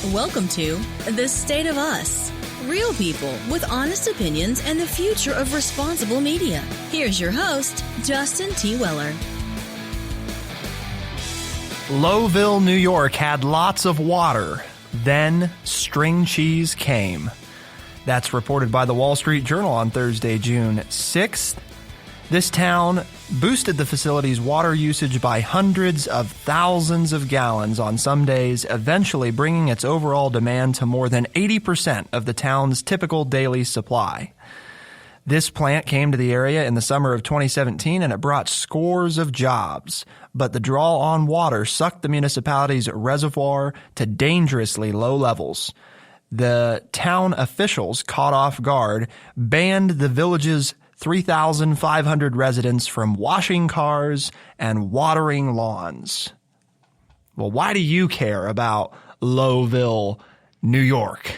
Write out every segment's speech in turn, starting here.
Welcome to The State of Us. Real people with honest opinions and the future of responsible media. Here's your host, Justin T. Weller. Lowville, New York had lots of water. Then string cheese came. That's reported by the Wall Street Journal on Thursday, June 6th. This town boosted the facility's water usage by hundreds of thousands of gallons on some days, eventually bringing its overall demand to more than 80% of the town's typical daily supply. This plant came to the area in the summer of 2017, and it brought scores of jobs. But the draw on water sucked the municipality's reservoir to dangerously low levels. The town officials, caught off guard, banned the village's 3,500 residents from washing cars and watering lawns. Well, why do you care about Lowville, New York?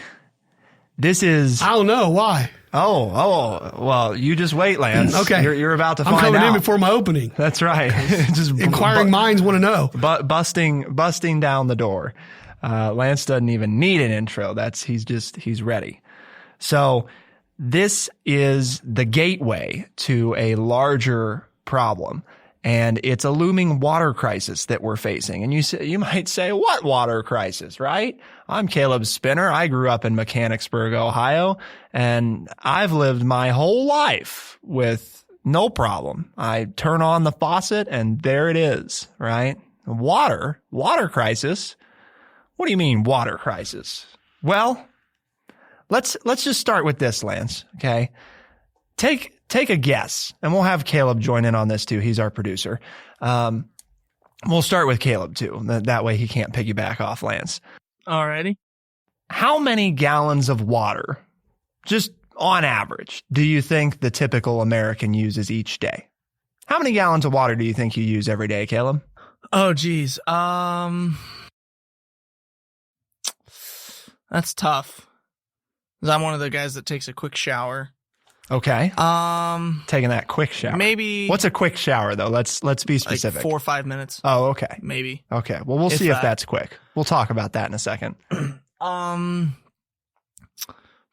This is... I don't know. Why? Well, you just wait, Lance. Okay. You're about to find out. I'm coming in before my opening. That's right. Just inquiring minds want to know. Busting down the door. Lance doesn't even need an intro. He's ready. So this is the gateway to a larger problem, and it's a looming water crisis that we're facing. And you might say, what water crisis, right? I'm Caleb Spinner. I grew up in Mechanicsburg, Ohio, and I've lived my whole life with no problem. I turn on the faucet and there it is, right? Water crisis. What do you mean water crisis? Well, let's just start with this, Lance, okay? Take a guess, and we'll have Caleb join in on this too. He's our producer. We'll start with Caleb too. That way he can't piggyback off Lance. Alrighty. How many gallons of water, just on average, do you think the typical American uses each day? How many gallons of water do you think you use every day, Caleb? Oh, geez. That's tough. 'Cause I'm one of the guys that takes a quick shower. Okay. Taking that quick shower. Maybe. What's a quick shower though? Let's be specific. Like 4 or 5 minutes. Oh, okay. Maybe. Okay. Well, we'll see if that's quick. We'll talk about that in a second.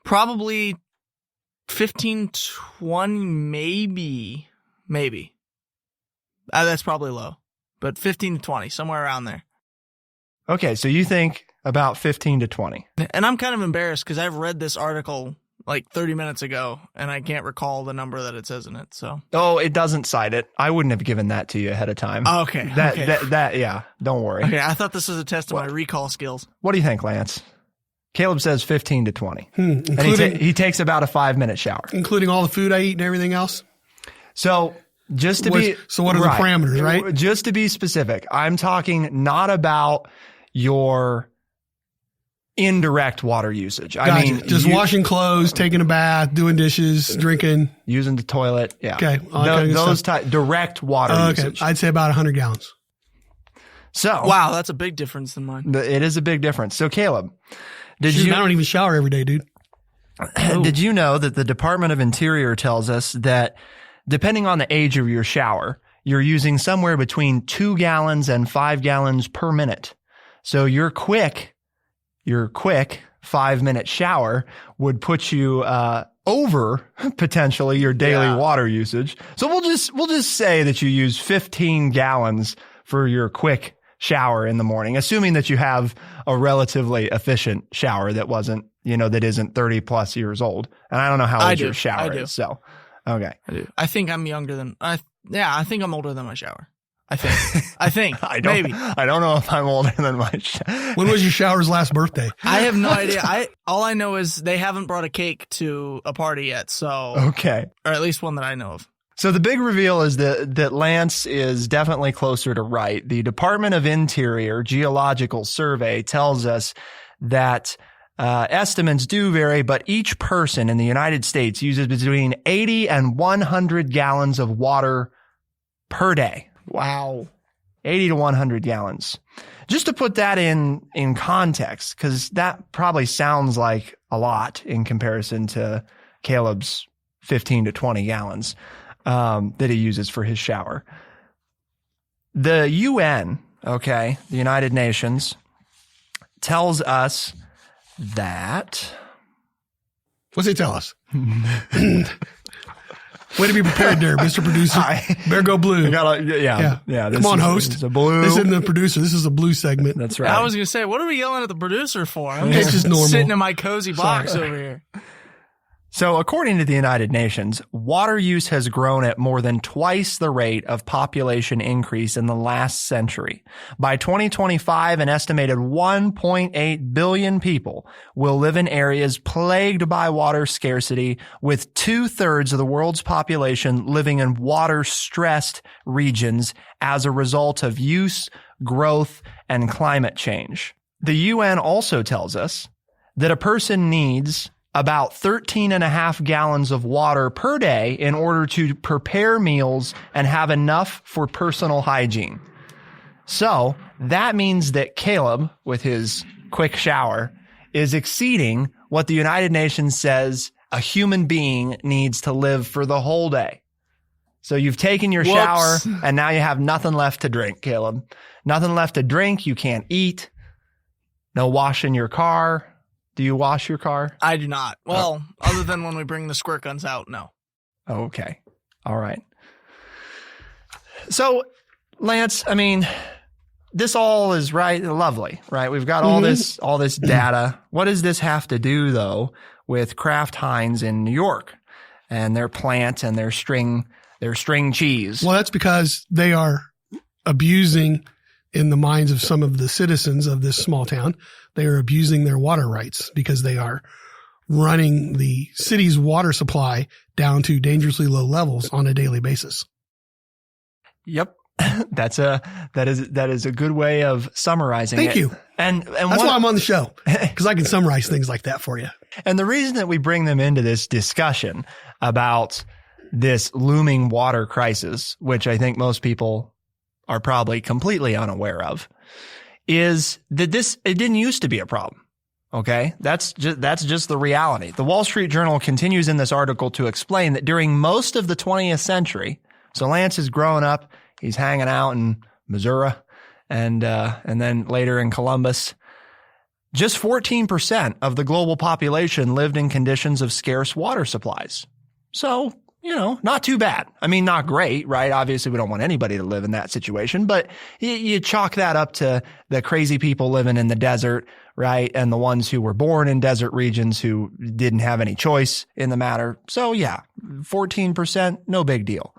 Probably 15, 20, maybe. That's probably low, but 15 to 20, somewhere around there. Okay. So you think about 15 to 20. And I'm kind of embarrassed because I've read this article like 30 minutes ago, and I can't recall the number that it says in it. So. Oh, it doesn't cite it. I wouldn't have given that to you ahead of time. Okay. Yeah. Don't worry. Okay. I thought this was a test of my recall skills. What do you think, Lance? Caleb says 15 to 20. And he takes about a 5-minute shower. Including all the food I eat and everything else? So what are the parameters, right? Just to be specific, I'm talking not about your indirect water usage. Gotcha. I mean, just washing clothes, taking a bath, doing dishes, drinking, using the toilet. Yeah. Okay. Those direct water usage. I'd say about 100 gallons. So. Wow. That's a big difference than mine. It is a big difference. So Caleb, I don't even shower every day, dude. Did you know that the Department of Interior tells us that depending on the age of your shower, you're using somewhere between 2 gallons and 5 gallons per minute. So your quick 5-minute shower would put you over potentially your daily water usage. So we'll just say that you use 15 gallons for your quick shower in the morning, assuming that you have a relatively efficient shower that isn't 30 plus years old. And I don't know how old your shower is. So, okay. I do. I think I'm I think I'm older than my shower. I think. I don't know if I'm older than my shower. When was your shower's last birthday? I have no idea. All I know is they haven't brought a cake to a party yet. So, okay. Or at least one that I know of. So the big reveal is that Lance is definitely closer to right. The Department of Interior Geological Survey tells us that estimates do vary, but each person in the United States uses between 80 and 100 gallons of water per day. Wow. 80 to 100 gallons. Just to put that in context, because that probably sounds like a lot in comparison to Caleb's 15 to 20 gallons. That he uses for his shower. The UN, the United Nations, tells us that... What's it tell us? Way to be prepared there, Mr. Producer. Better go blue. Yeah. Come on, host. This is a blue. This isn't the producer. This is a blue segment. That's right. I was going to say, what are we yelling at the producer for? I'm It's just normal. sitting in my cozy box over here. So according to the United Nations, water use has grown at more than twice the rate of population increase in the last century. By 2025, an estimated 1.8 billion people will live in areas plagued by water scarcity, with 2/3 of the world's population living in water-stressed regions as a result of use, growth, and climate change. The UN also tells us that a person needs about 13.5 gallons of water per day in order to prepare meals and have enough for personal hygiene. So that means that Caleb, with his quick shower, is exceeding what the United Nations says a human being needs to live for the whole day. So you've taken your shower and now you have nothing left to drink, Caleb. Nothing left to drink. You can't eat. No washing your car. Do you wash your car? I do not. Well, other than when we bring the squirt guns out, no. Okay. All right. So, Lance, I mean, this all is lovely, right? We've got all this data. What does this have to do, though, with Kraft Heinz in New York and their plant and their string cheese? Well, that's because they are abusing, in the minds of some of the citizens of this small town, they are abusing their water rights because they are running the city's water supply down to dangerously low levels on a daily basis. Yep. That is a good way of summarizing it. Thank you. And that's why I'm on the show, because I can summarize things like that for you. And the reason that we bring them into this discussion about this looming water crisis, which I think most people are probably completely unaware of, is that it didn't used to be a problem. Okay. That's just the reality. The Wall Street Journal continues in this article to explain that during most of the 20th century, so Lance is growing up, he's hanging out in Missouri and then later in Columbus, just 14% of the global population lived in conditions of scarce water supplies. So, not too bad. I mean, not great, right? Obviously, we don't want anybody to live in that situation, but you chalk that up to the crazy people living in the desert, right? And the ones who were born in desert regions who didn't have any choice in the matter. So yeah, 14%, no big deal.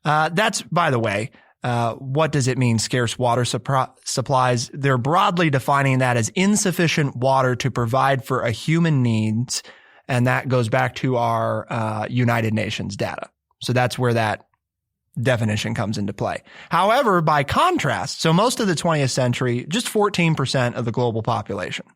That's, by the way, what does it mean, scarce water supplies? They're broadly defining that as insufficient water to provide for a human needs. And that goes back to our United Nations data. So that's where that definition comes into play. However, by contrast, so most of the 20th century, just 14% of the global population.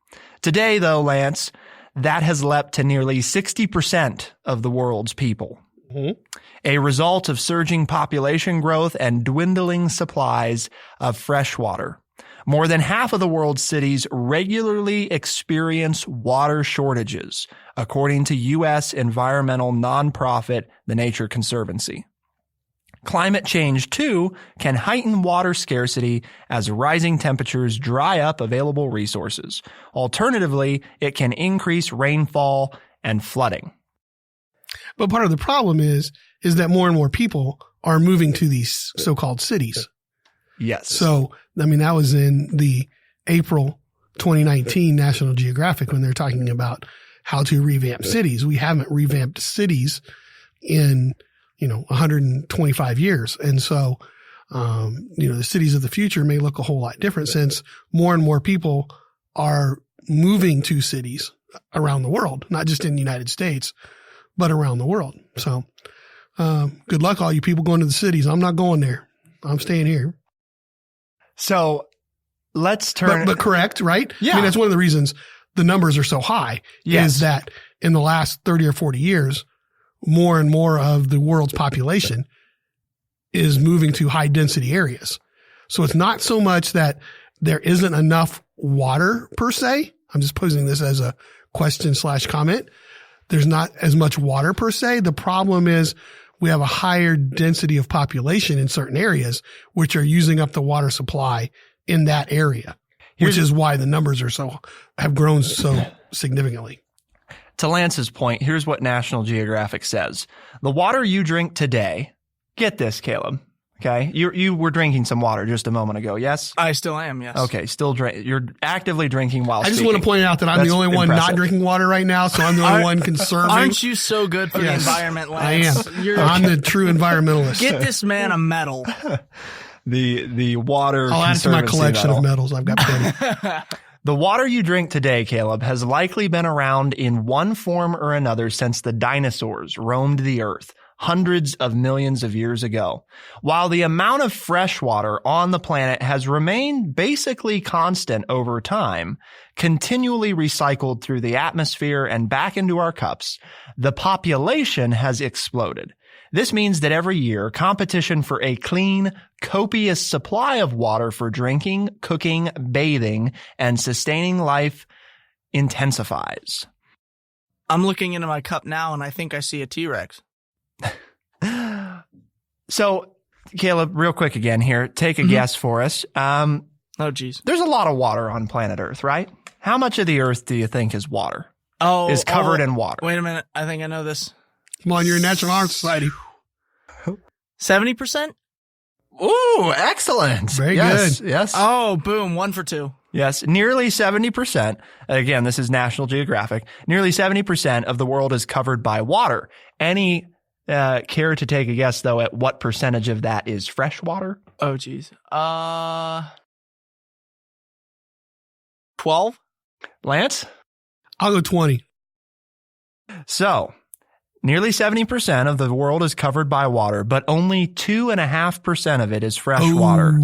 Today, though, Lance, that has leapt to nearly 60% of the world's people. Mm-hmm. A result of surging population growth and dwindling supplies of fresh water. More than half of the world's cities regularly experience water shortages, according to U.S. environmental nonprofit, the Nature Conservancy. Climate change, too, can heighten water scarcity as rising temperatures dry up available resources. Alternatively, it can increase rainfall and flooding. But part of the problem is that more and more people are moving to these so-called cities. Yes. So, I mean, that was in the April 2019 National Geographic when they're talking about how to revamp cities. We haven't revamped cities in, 125 years. And so, the cities of the future may look a whole lot different since more and more people are moving to cities around the world, not just in the United States, but around the world. So, good luck, all you people going to the cities. I'm not going there. I'm staying here. So let's turn. But correct, right? Yeah. I mean, that's one of the reasons the numbers are so high is that in the last 30 or 40 years, more and more of the world's population is moving to high density areas. So it's not so much that there isn't enough water per se. I'm just posing this as a question/comment. There's not as much water per se. The problem is we have a higher density of population in certain areas, which are using up the water supply in that area. which is why the numbers have grown so significantly. To Lance's point, here's what National Geographic says. The water you drink today, get this, Caleb. Okay. You were drinking some water just a moment ago. Yes. I still am. Yes. Okay. Still you're actively drinking while I just speaking. want to point out that I'm the only one not drinking water right now. So I'm the only one conserving. Aren't you so good for the environment, Lance? I am. I'm the true environmentalist. Get this man a medal. The water. I'll add it to my collection of medals. I've got plenty. The water you drink today, Caleb, has likely been around in one form or another since the dinosaurs roamed the earth hundreds of millions of years ago. While the amount of fresh water on the planet has remained basically constant over time, continually recycled through the atmosphere and back into our cups, the population has exploded. This means that every year, competition for a clean, copious supply of water for drinking, cooking, bathing, and sustaining life intensifies. I'm looking into my cup now, and I think I see a T-Rex. So, Caleb, real quick again here, take a guess for us. Oh, geez. There's a lot of water on planet Earth, right? How much of the Earth do you think is water? Is covered in water? Wait a minute. I think I know this. Come on, you're in National Honor Society. 70%? Ooh, excellent. Very good. Yes. Oh, boom. 1 for 2. Yes. Nearly 70%. Again, this is National Geographic. Nearly 70% of the world is covered by water. Any care to take a guess, though, at what percentage of that is fresh water? Oh, geez. 12? Lance? I'll go 20. So, nearly 70% of the world is covered by water, but only 2.5% of it is fresh water.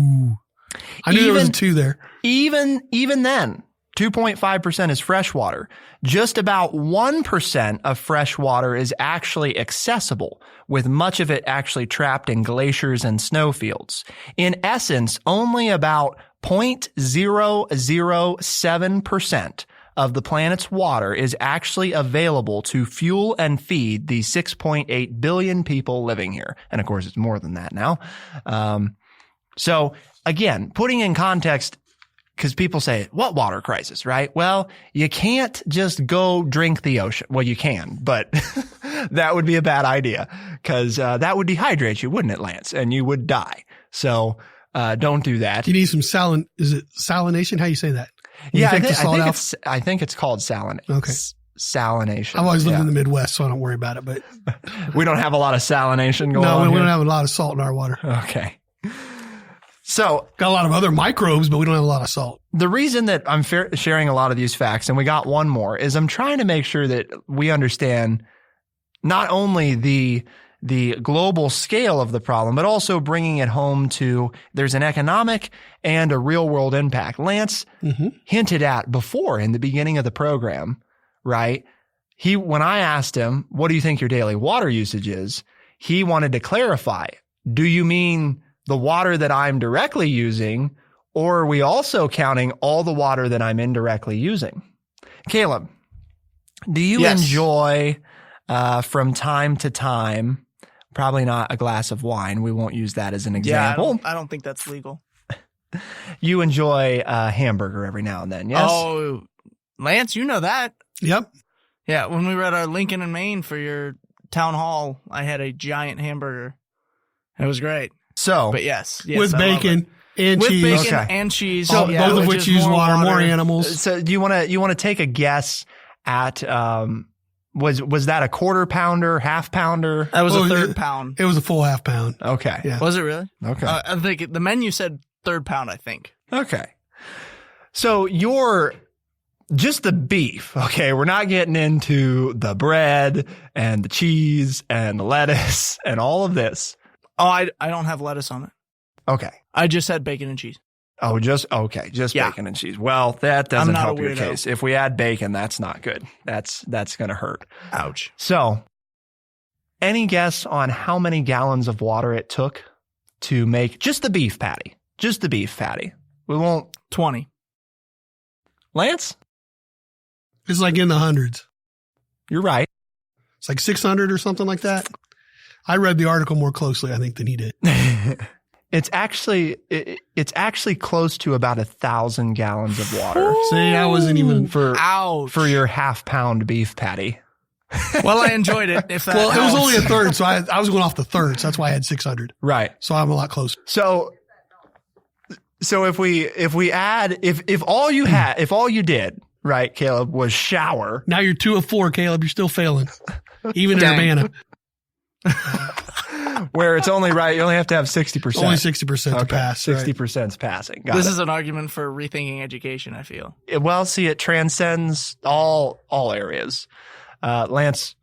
I knew there was a 2 there. Even then, 2.5% is fresh water. Just about 1% of fresh water is actually accessible, with much of it actually trapped in glaciers and snowfields. In essence, only about 0.007% of the planet's water is actually available to fuel and feed the 6.8 billion people living here. And of course, it's more than that now. So again, putting in context, because people say, what water crisis, right? Well, you can't just go drink the ocean. Well, you can, but that would be a bad idea because that would dehydrate you, wouldn't it, Lance? And you would die. So don't do that. You need some is it salination? How you say that? Yeah, I think it's called salination. Okay. Salination. I've always lived in the Midwest, so I don't worry about it. But we don't have a lot of salination going on. No, we here. don't have a lot of salt in our water. Okay. So got a lot of other microbes, but we don't have a lot of salt. The reason that I'm sharing a lot of these facts, and we got one more, is I'm trying to make sure that we understand not only the global scale of the problem, but also bringing it home to there's an economic and a real world impact. Lance hinted at before in the beginning of the program, right? When I asked him, what do you think your daily water usage is? He wanted to clarify. Do you mean the water that I'm directly using, or are we also counting all the water that I'm indirectly using? Caleb, do you enjoy, from time to time, probably not a glass of wine. We won't use that as an example. Yeah, I don't think that's legal. You enjoy a hamburger every now and then, yes? Oh, Lance, you know that. Yep. Yeah, when we were at our Lincoln in Maine for your town hall, I had a giant hamburger. It was great. So, but yes, with bacon and cheese. With bacon and cheese. So both of which use water, more animals. So do you want to take a guess at, was that a quarter pounder, half pounder? That was a third pound. It was a full half pound. Okay. Yeah. Was it really? Okay. I think the menu said third pound, I think. Okay. So just the beef. Okay. We're not getting into the bread and the cheese and the lettuce and all of this. Oh, I don't have lettuce on it. Okay. I just had bacon and cheese. Oh, just bacon and cheese. Well, that doesn't help your case. If we add bacon, that's not good. That's going to hurt. Ouch. So, any guess on how many gallons of water it took to make just the beef patty? Just the beef patty. We won't. 20. Lance? It's like in the hundreds. You're right. It's like 600 or something like that. I read the article more closely, I think, than he did. It's actually close to about 1,000 gallons of water. See, I wasn't even for Ouch. for your half-pound beef patty. Well, I enjoyed it. If that well, it was helps. only a third, so I was going off the third. So that's why I had 600. Right. So I'm a lot closer. So if all you did, right, Caleb, was shower. Now you're 2 of 4, Caleb. You're still failing, even in Dang. Urbana. Where it's only right, you only have to have 60%. Only 60% to pass. 60% is passing. Got This it. is an argument for rethinking education, I feel. Well, see, it transcends all areas. Lance,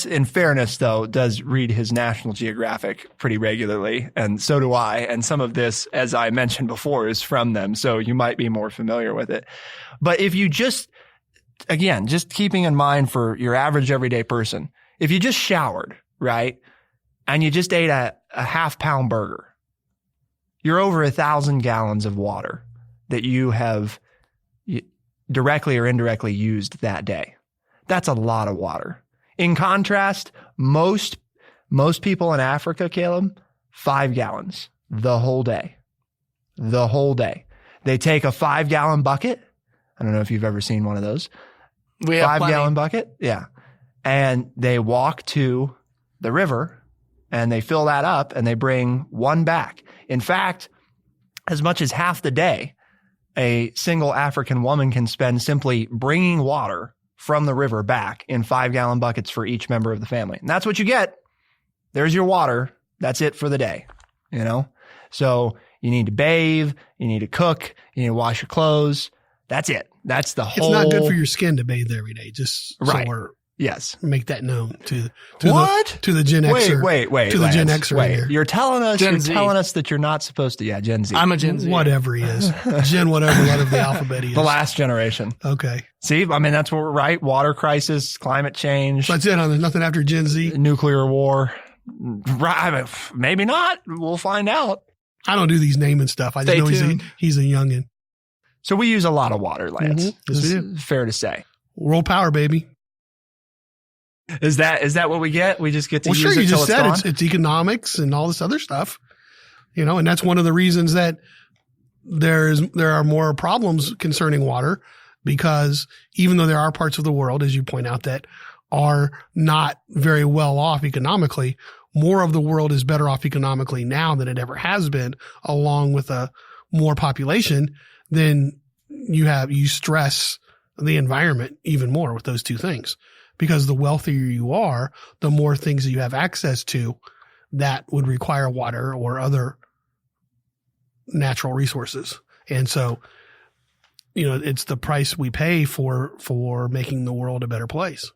in fairness, though, does read his National Geographic pretty regularly, and so do I. And some of this, as I mentioned before, is from them, so you might be more familiar with it. But if you just keeping in mind for your average everyday person, if you just showered, right, and you just ate a half-pound burger, you're over 1,000 gallons of water that you have directly or indirectly used that day. That's a lot of water. In contrast, most people in Africa, Caleb, 5 gallons the whole day. The whole day. They take a 5-gallon bucket. I don't know if you've ever seen one of those. We have 5-gallon bucket. Yeah. And they walk to the river and they fill that up and they bring one back. In fact, as much as half the day, a single African woman can spend simply bringing water from the river back in 5-gallon buckets for each member of the family. And that's what you get. There's your water. That's it for the day, you know? So you need to bathe, you need to cook, you need to wash your clothes. That's it. That's the whole. It's not good for your skin to bathe every day. Just Right. so we're Yes. make that known to What? the Gen Xer. Wait. to the Gen Lance, Xer in here. You're telling Gen Z. us that you're not supposed to. Yeah, Gen Z. I'm a Gen Z. Whatever he is. Gen whatever out of the alphabet he is. The last generation. Okay. See, I mean, that's what we're right. Water crisis, climate change, So that's it, huh? There's nothing after Gen Z. nuclear war. Right. I mean, maybe not. We'll find out. I don't do these naming stuff. I just Stay know tuned. he's a youngin'. So we use a lot of water, Lance. Mhm. Yes, This we is fair to say. World power, baby. Is that what we get? We just get to Well, use sure, it you till just it's said gone? it's economics and all this other stuff, you know, and that's one of the reasons that there are more problems concerning water, because even though there are parts of the world, as you point out, that are not very well off economically, more of the world is better off economically now than it ever has been, along with a more population. Then you stress the environment even more with those two things. Because the wealthier you are, the more things that you have access to that would require water or other natural resources. And so, you know, it's the price we pay for making the world a better place.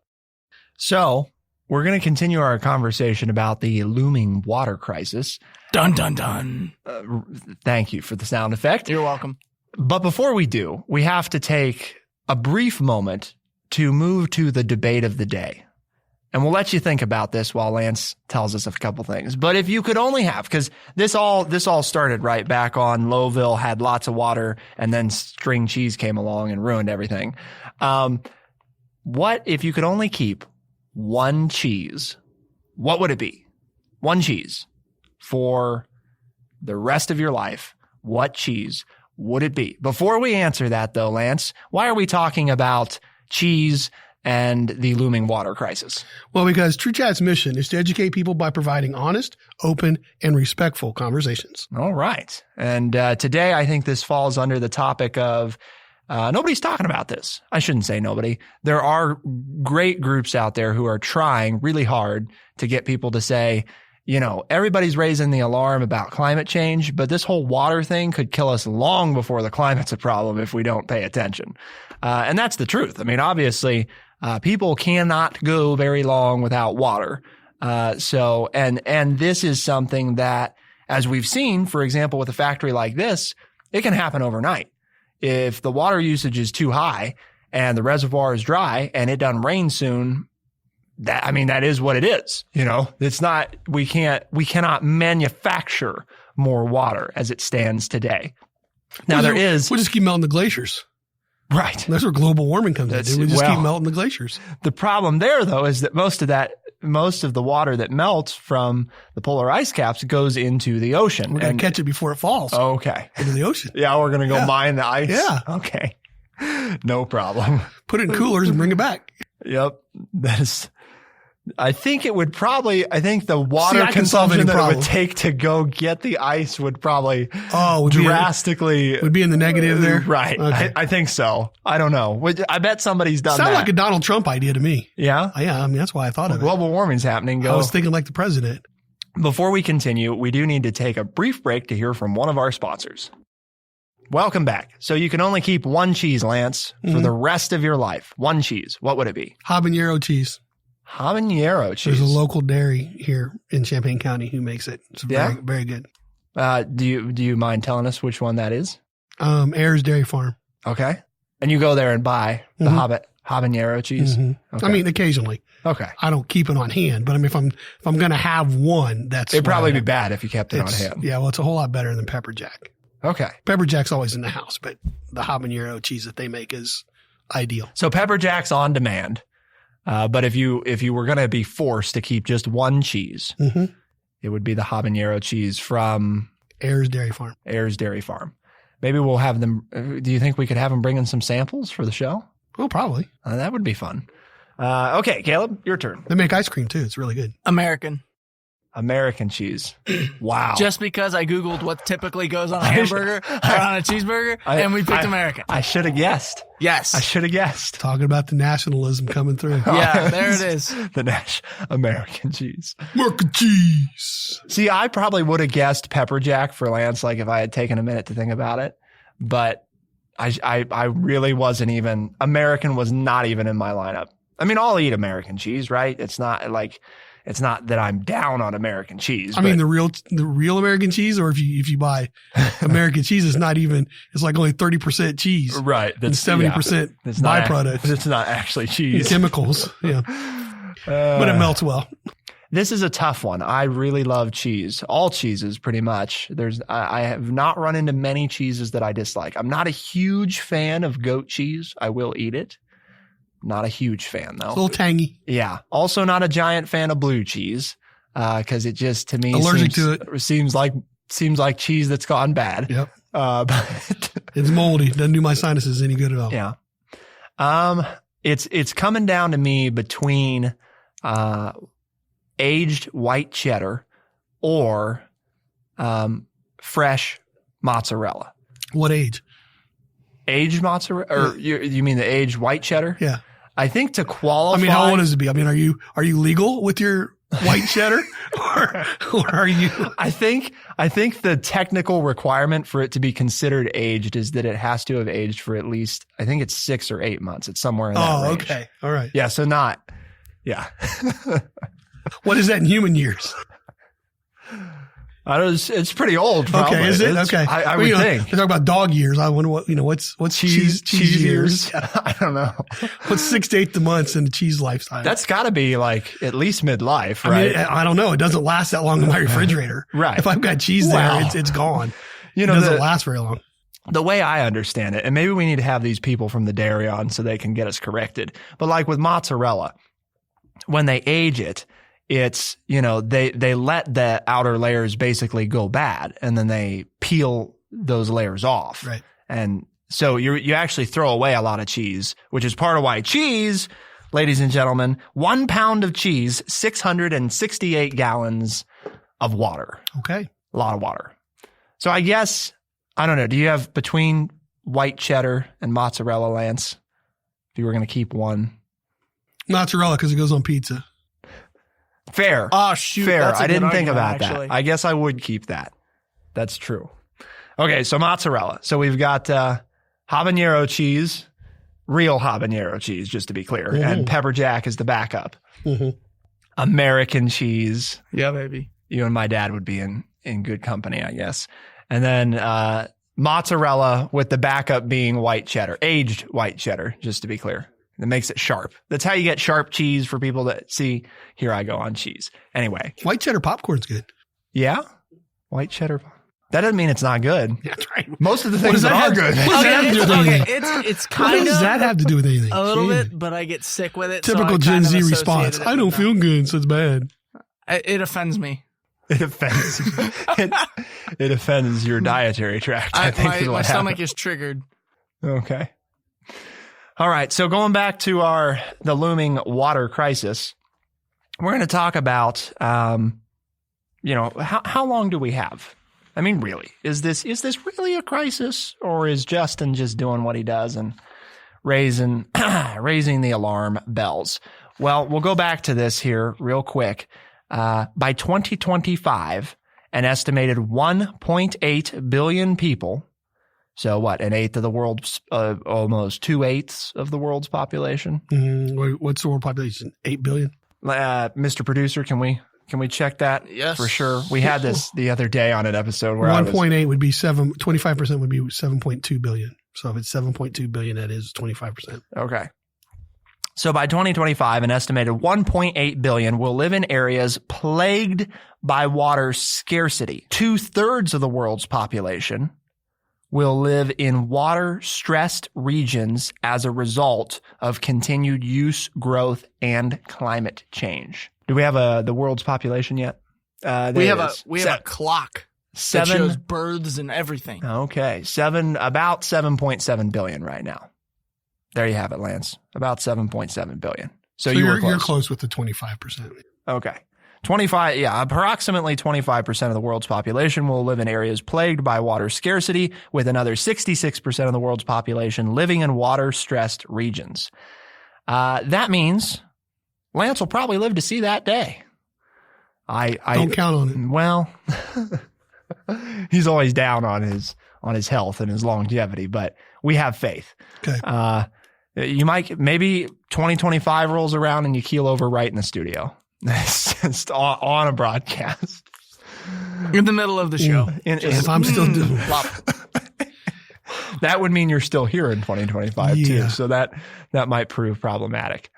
So we're going to continue our conversation about the looming water crisis. Dun, dun, dun. Thank you for the sound effect. You're welcome. But before we do, we have to take a brief moment to move to the debate of the day. And we'll let you think about this while Lance tells us a couple things. But if you could only have, because this all started right back on Lowville had lots of water, and then string cheese came along and ruined everything. What if you could only keep one cheese? What would it be? One cheese for the rest of your life. What cheese would it be? Before we answer that, though, Lance, why are we talking about cheese and the looming water crisis? Well, because TrueChat's mission is to educate people by providing honest, open, and respectful conversations. All right. And today, I think this falls under the topic of nobody's talking about this. I shouldn't say nobody. There are great groups out there who are trying really hard to get people to say, you know, everybody's raising the alarm about climate change, but this whole water thing could kill us long before the climate's a problem if we don't pay attention. And that's the truth. I mean, obviously, people cannot go very long without water. And this is something that, as we've seen, for example, with a factory like this, it can happen overnight. If the water usage is too high and the reservoir is dry and it doesn't rain soon, that is what it is. You know, it's not, we cannot manufacture more water as it stands today. Now We'll we'll just keep melting the glaciers. Right. That's where global warming comes in. We just keep melting the glaciers. The problem there, though, is that most of that most of the water that melts from the polar ice caps goes into the ocean. We're going to catch it before it falls. Okay. Into the ocean. Yeah, we're going to go mine the ice. Yeah. Okay. No problem. Put it in coolers and bring it back. Yep. I think the water consumption that it would take to go get the ice would probably drastically would be in the negative there. Right. Okay. I think so. I don't know. I bet somebody's done that. Sounds like a Donald Trump idea to me. Yeah. Yeah. I mean, that's why I thought of it. Global warming's happening. I was thinking like the president. Before we continue, we do need to take a brief break to hear from one of our sponsors. Welcome back. So you can only keep one cheese, Lance, for the rest of your life. One cheese. What would it be? Habanero cheese. Habanero cheese. There's a local dairy here in Champaign County who makes it. It's very, very good. Do you mind telling us which one that is? Ayers Dairy Farm. Okay. And you go there and buy the habanero cheese? Mm-hmm. Okay. I mean, occasionally. Okay. I don't keep it on hand, but I mean, if I'm going to have one, it'd probably be bad if you kept it on hand. Yeah. Well, it's a whole lot better than pepper jack. Okay. Pepper jack's always in the house, but the habanero cheese that they make is ideal. So pepper jack's on demand. But if you were going to be forced to keep just one cheese, it would be the habanero cheese from Ayers Dairy Farm. Ayers Dairy Farm. Maybe we'll have them. Do you think we could have them bring in some samples for the show? Oh, probably. That would be fun. Okay, Caleb, your turn. They make ice cream too. It's really good. American cheese. Wow. Just because I Googled what typically goes on a hamburger or on a cheeseburger, and we picked American. I should have guessed. Yes. I should have guessed. Talking about the nationalism coming through. Yeah, there it is. The American cheese. American cheese. See, I probably would have guessed pepper jack for Lance, like if I had taken a minute to think about it. But I really wasn't even, American was not even in my lineup. I mean, I'll eat American cheese, right? It's not that I'm down on American cheese. I mean, the real American cheese, or if you buy American cheese, it's not even, it's like only 30% cheese. Right. That's 70% byproducts. It's not actually cheese. Chemicals. Yeah. But it melts well. This is a tough one. I really love cheese. All cheeses, pretty much. I have not run into many cheeses that I dislike. I'm not a huge fan of goat cheese. I will eat it. Not a huge fan, though. It's a little tangy. Yeah. Also not a giant fan of blue cheese, because it just, to me, allergic to it. Seems like cheese that's gone bad. Yep. But it's moldy. Doesn't do my sinuses any good at all. Yeah. It's coming down to me between aged white cheddar or fresh mozzarella. What age? Aged mozzarella, or you mean the aged white cheddar? Yeah. I think to qualify. I mean, how old does it be? I mean, are you legal with your white cheddar, or are you? I think the technical requirement for it to be considered aged is that it has to have aged for at least, I think it's 6 or 8 months. It's somewhere in that range. Okay, all right. Yeah, so not. Yeah. What is that in human years? It's pretty old. Probably. Okay, is it? Okay. I would think. They talk about dog years. I wonder what's cheese years. I don't know. What's 6 to 8 months in the cheese lifetime? That's got to be like at least midlife, right? I mean, I don't know. It doesn't last that long in my refrigerator. Right. If I've got cheese there, it's gone. It doesn't last very long. The way I understand it, and maybe we need to have these people from the dairy on so they can get us corrected. But like with mozzarella, when they age it, it's, they let the outer layers basically go bad, and then they peel those layers off. Right. And so you actually throw away a lot of cheese, which is part of why cheese, ladies and gentlemen, 1 pound of cheese, 668 gallons of water. Okay. A lot of water. So I guess, I don't know. Do you have between white cheddar and mozzarella, Lance? If you were going to keep one. Mozzarella, because it goes on pizza. Fair. Oh, shoot. Fair. I didn't think argument, about actually. that. I guess I would keep that. That's true. Okay, so mozzarella. So we've got habanero cheese, real habanero cheese, just to be clear, and pepper jack is the backup. Mm-hmm. American cheese. Yeah, baby. You and my dad would be in good company, I guess. And then mozzarella with the backup being white cheddar, aged white cheddar, just to be clear. That makes it sharp. That's how you get sharp cheese for people that see. Here I go on cheese. Anyway. White cheddar popcorn's good. Yeah? White cheddar. That doesn't mean it's not good. That's right. Most of the things that are good. What does that have to do with anything? It's What kind does of that have to do with anything? a little Jeez. bit, but I get sick with it. so Typical I Gen kind of Z associated response. it I don't with feel that. good, so it's bad. It offends me. It offends. it offends your dietary tract. I think is My what stomach happened. is triggered. Okay. All right. So going back to the looming water crisis, we're going to talk about, how long do we have? I mean, really, is this really a crisis, or is Justin just doing what he does and raising the alarm bells? Well, we'll go back to this here real quick. By 2025, an estimated 1.8 billion people, so what, an eighth of the world's, almost 2/8 of the world's population? What's the world population? 8 billion? Mr. Producer, can we check that? Yes. For sure. We had this the other day on an episode where 1.8 would be 25% would be 7.2 billion. So if it's 7.2 billion, that is 25%. Okay. So by 2025, an estimated 1.8 billion will live in areas plagued by water scarcity. 2/3 of the world's population will live in water-stressed regions as a result of continued use, growth, and climate change. Do we have the world's population yet? We have a clock that shows births and everything. Okay, about 7.7 billion right now. There you have it, Lance. About 7.7 billion. So you're close with the 25%. Okay. Approximately 25% of the world's population will live in areas plagued by water scarcity, with another 66% of the world's population living in water-stressed regions. That means Lance will probably live to see that day. I don't count on it. Well, he's always down on his health and his longevity, but we have faith. Okay. Maybe 2025 rolls around and you keel over right in the studio. Just on a broadcast. In the middle of the show. If I'm still doing that would mean you're still here in 2025 too. So that might prove problematic.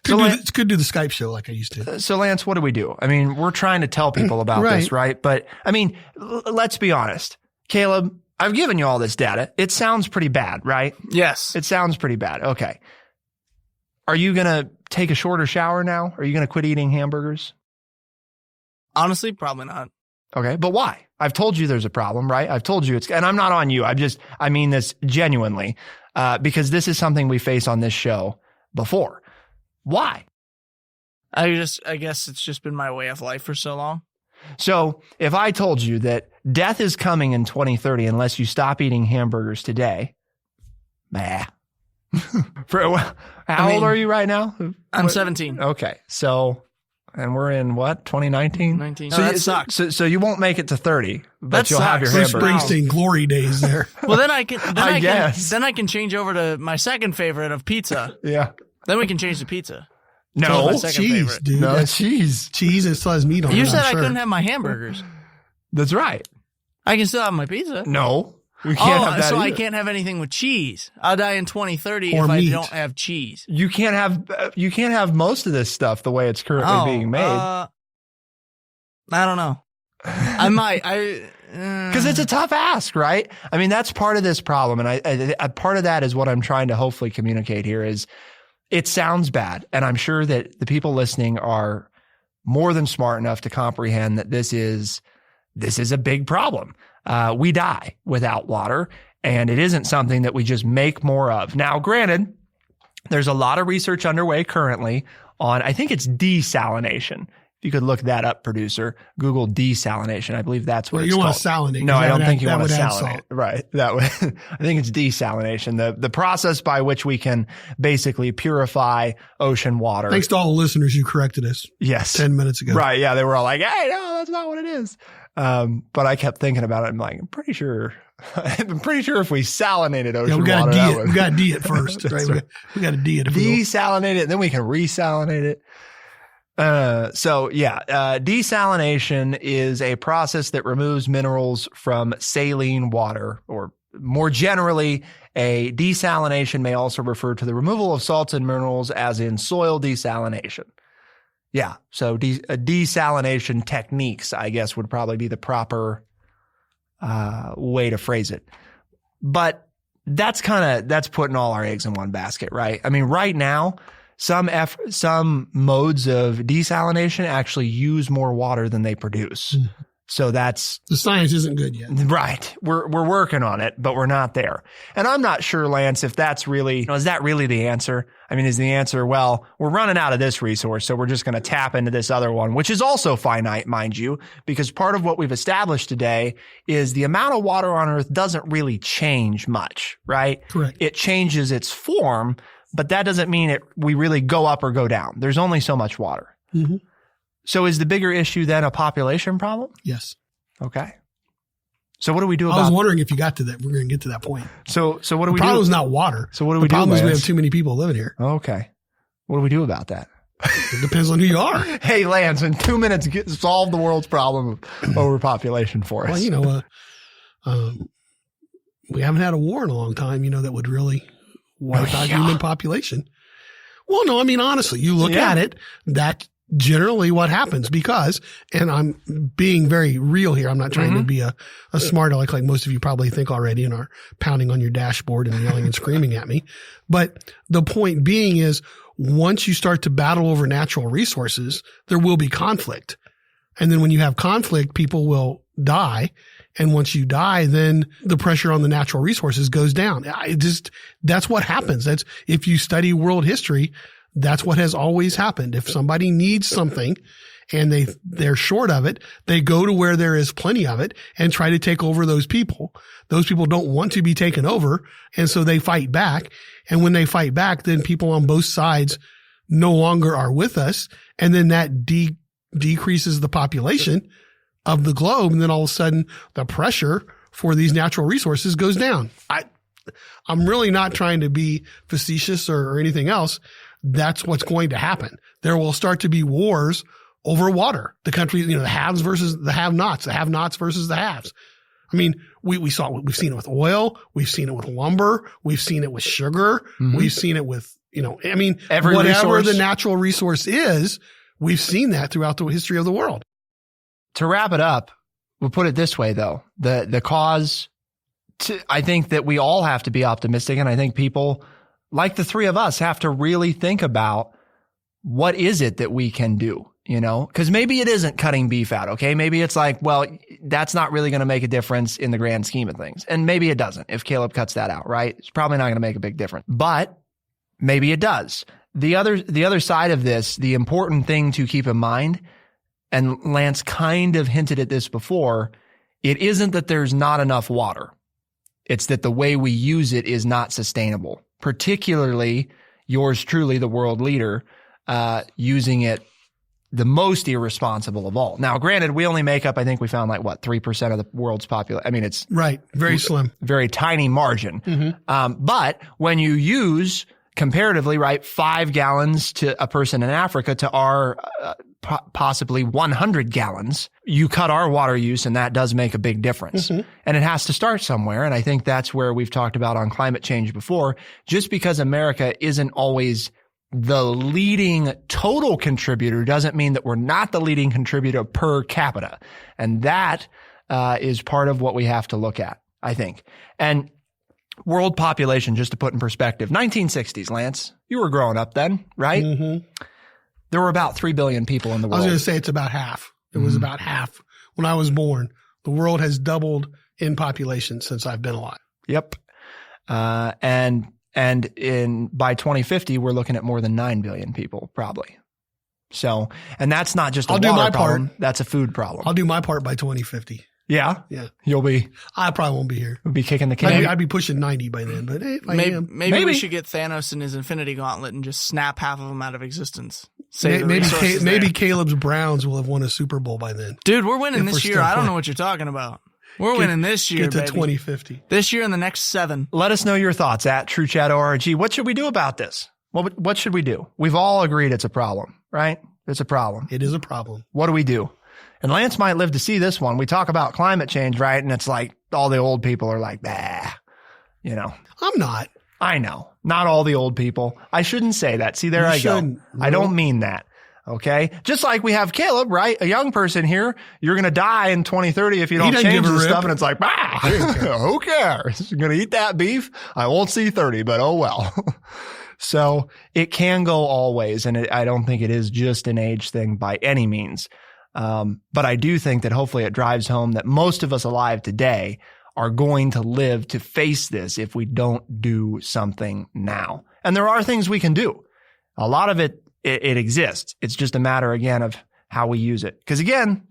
Could do the Skype show like I used to. So Lance, what do we do? I mean, we're trying to tell people about this, right? But I mean, let's be honest. Caleb, I've given you all this data. It sounds pretty bad, right? Yes. It sounds pretty bad. Okay. Are you going to take a shorter shower now? Are you going to quit eating hamburgers? Honestly, probably not. Okay. But why? I've told you there's a problem, right? I've told you and I'm not on you. I mean this genuinely, because this is something we face on this show before. Why? I guess it's just been my way of life for so long. So if I told you that death is coming in 2030 unless you stop eating hamburgers today, how old are you right now? I'm 17. Okay. So, and we're in what, 2019? 19. So that sucks. So you won't make it to 30, but That you'll have your Bruce hamburgers. Springsteen glory days there. Well, then I can. Then I can change over to my second favorite of pizza. Yeah. Then we can change to pizza. No, my second cheese, favorite. dude. No, That's cheese. cheese and still has meat on it. You said I'm I sure. couldn't have my hamburgers. That's right. I can still have my pizza. No. You can't have that so I either. can't have anything with cheese. I'll die in 2030 Or if meat. I don't have cheese. You can't have most of this stuff the way it's currently being made. I don't know. I might. Because it's a tough ask, right? I mean, that's part of this problem. And I part of that is what I'm trying to hopefully communicate here is it sounds bad. And I'm sure that the people listening are more than smart enough to comprehend that this is a big problem. We die without water, and it isn't something that we just make more of. Now, granted, there's a lot of research underway currently on, I think it's desalination. If you could look that up, producer, Google desalination. I believe that's what Well, it's you called. want to salinate. No, I don't think you want to add salinate. salt. Right. That would, I think it's desalination, the process by which we can basically purify ocean water. Thanks to all the listeners who corrected us Yes. 10 minutes ago. Right. Yeah. They were all like, hey, no, that's not what it is. But I kept thinking about it. I'm like, I'm pretty sure if we salinated ocean Yeah, we got water, to D it. We got to D it first. Right? right. We got to D it. If we don't- desalinate it, then we can resalinate it. Desalination is a process that removes minerals from saline water, or more generally, a desalination may also refer to the removal of salts and minerals, as in soil desalination. Yeah. So desalination techniques, I guess, would probably be the proper way to phrase it. But that's putting all our eggs in one basket, right? I mean, right now, some modes of desalination actually use more water than they produce. So that's the science isn't good yet. Right. We're working on it, but we're not there. And I'm not sure, Lance, if that's really, is that really the answer? I mean, is the answer, well, we're running out of this resource, so we're just going to tap into this other one, which is also finite, mind you, because part of what we've established today is the amount of water on Earth doesn't really change much, right? Correct. It changes its form, but that doesn't mean we really go up or go down. There's only so much water. Mm-hmm. So is the bigger issue then a population problem? Yes. Okay. So what do we do about? I was wondering if you got to that. We're going to get to that point. So what do we do? The problem is not water. So what do we do? The problem is we Lance? have too many people living here. Okay. What do we do about that? It depends on who you are. Hey, Lance, in 2 minutes, solve the world's problem of overpopulation for us. Well, we haven't had a war in a long time, that would really wipe out human population. Well, no, I mean, honestly, you look at it, that's generally what happens because, and I'm being very real here. I'm not trying to be a smart aleck like most of you probably think already and are pounding on your dashboard and yelling and screaming at me. But the point being is once you start to battle over natural resources, there will be conflict. And then when you have conflict, people will die. And once you die, then the pressure on the natural resources goes down. That's what happens. That's, if you study world history, that's what has always happened. If somebody needs something and they're short of it, they go to where there is plenty of it and try to take over those people. Those people don't want to be taken over. And so they fight back. And when they fight back, then people on both sides no longer are with us. And then that decreases the population of the globe. And then all of a sudden the pressure for these natural resources goes down. I'm really not trying to be facetious or anything else. That's what's going to happen. There will start to be wars over water. The country, the haves versus the have-nots versus the haves. I mean, we've seen it with oil. We've seen it with lumber. We've seen it with sugar. Mm-hmm. We've seen it with, every whatever resource. The natural resource is, we've seen that throughout the history of the world. To wrap it up, we'll put it this way though. The cause I think that we all have to be optimistic. And I think people like the three of us have to really think about what is it that we can do, because maybe it isn't cutting beef out. Okay. Maybe it's like, well, that's not really going to make a difference in the grand scheme of things. And maybe it doesn't. If Caleb cuts that out, right? It's probably not going to make a big difference, but maybe it does. The other side of this, the important thing to keep in mind, and Lance kind of hinted at this before, it isn't that there's not enough water. It's that the way we use it is not sustainable. Particularly yours truly, the world leader, using it the most irresponsible of all. Now, granted, we only make up, I think we found 3% of the world's population. I mean, it's right. Very slim, very tiny margin. Mm-hmm. But when you use comparatively, right, 5 gallons to a person in Africa to our possibly 100 gallons, you cut our water use, and that does make a big difference. Mm-hmm. And it has to start somewhere. And I think that's where we've talked about on climate change before. Just because America isn't always the leading total contributor doesn't mean that we're not the leading contributor per capita. And that is part of what we have to look at, I think. And world population, just to put in perspective, 1960s, Lance, you were growing up then, right? Mm-hmm. There were about 3 billion people in the world. I was going to say it's about half. It was about half when I was born. The world has doubled in population since I've been alive. Yep. And by 2050, we're looking at more than 9 billion people, probably. So, and that's not just a water problem. That's a food problem. I'll do my part by 2050. Yeah. Yeah. I probably won't be here. We'll be kicking the can. I'd be pushing 90 by then, but hey, maybe we should get Thanos in his Infinity Gauntlet and just snap half of them out of existence. Maybe Caleb's Browns will have won a Super Bowl by then. Dude, we're winning this year. I don't know what you're talking about. We're winning this year, Get to baby. 2050. This year and the next 7. Let us know your thoughts at TrueChat.org. What should we do about this? What should we do? We've all agreed it's a problem, right? It's a problem. It is a problem. What do we do? And Lance might live to see this one. We talk about climate change, right? And it's like all the old people are like, bah, I'm not. I know. Not all the old people. I shouldn't say that. See, there I go. I don't mean that. Okay. Just like we have Caleb, right? A young person here. You're going to die in 2030 if you don't doesn't change give a this rip. stuff. And it's like, who cares? You're going to eat that beef. I won't see 30, but oh well. So it can go all ways. And I don't think it is just an age thing by any means. But I do think that hopefully it drives home that most of us alive today are going to live to face this if we don't do something now. And there are things we can do. A lot of it exists. It's just a matter, again, of how we use it. Because again,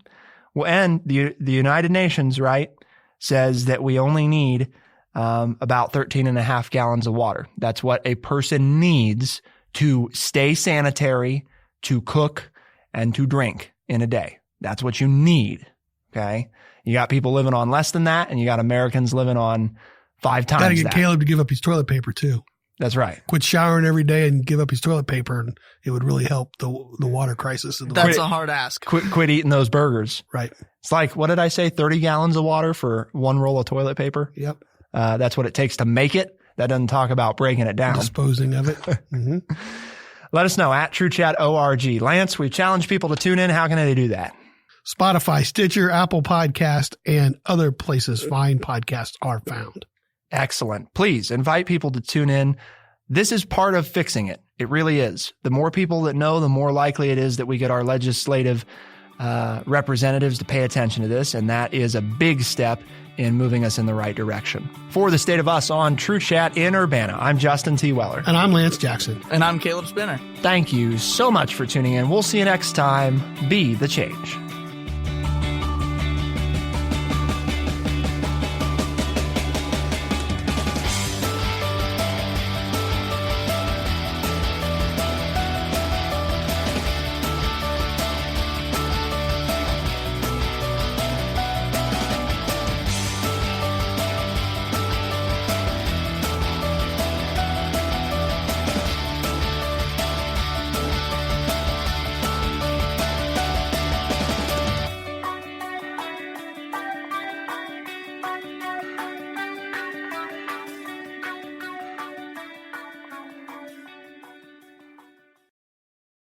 the United Nations, right, says that we only need about 13.5 gallons of water. That's what a person needs to stay sanitary, to cook, and to drink in a day. That's what you need. Okay. You got people living on less than that, and you got Americans living on 5 times that. Got to get Caleb to give up his toilet paper too. That's right. Quit showering every day and give up his toilet paper, and it would really help the water crisis. That's a hard ask. Quit eating those burgers. Right. It's like, what did I say? 30 gallons of water for 1 roll of toilet paper. Yep. That's what it takes to make it. That doesn't talk about breaking it down. Disposing of it. Mm-hmm. Let us know at TrueChat.org. Lance, we challenge people to tune in. How can they do that? Spotify, Stitcher, Apple Podcast, and other places fine podcasts are found. Excellent. Please invite people to tune in. This is part of fixing it. It really is. The more people that know, the more likely it is that we get our legislative representatives to pay attention to this. And that is a big step in moving us in the right direction. For the State of Us on TrueChat in Urbana, I'm Justin T. Weller. And I'm Lance Jackson. And I'm Caleb Spinner. Thank you so much for tuning in. We'll see you next time. Be the change.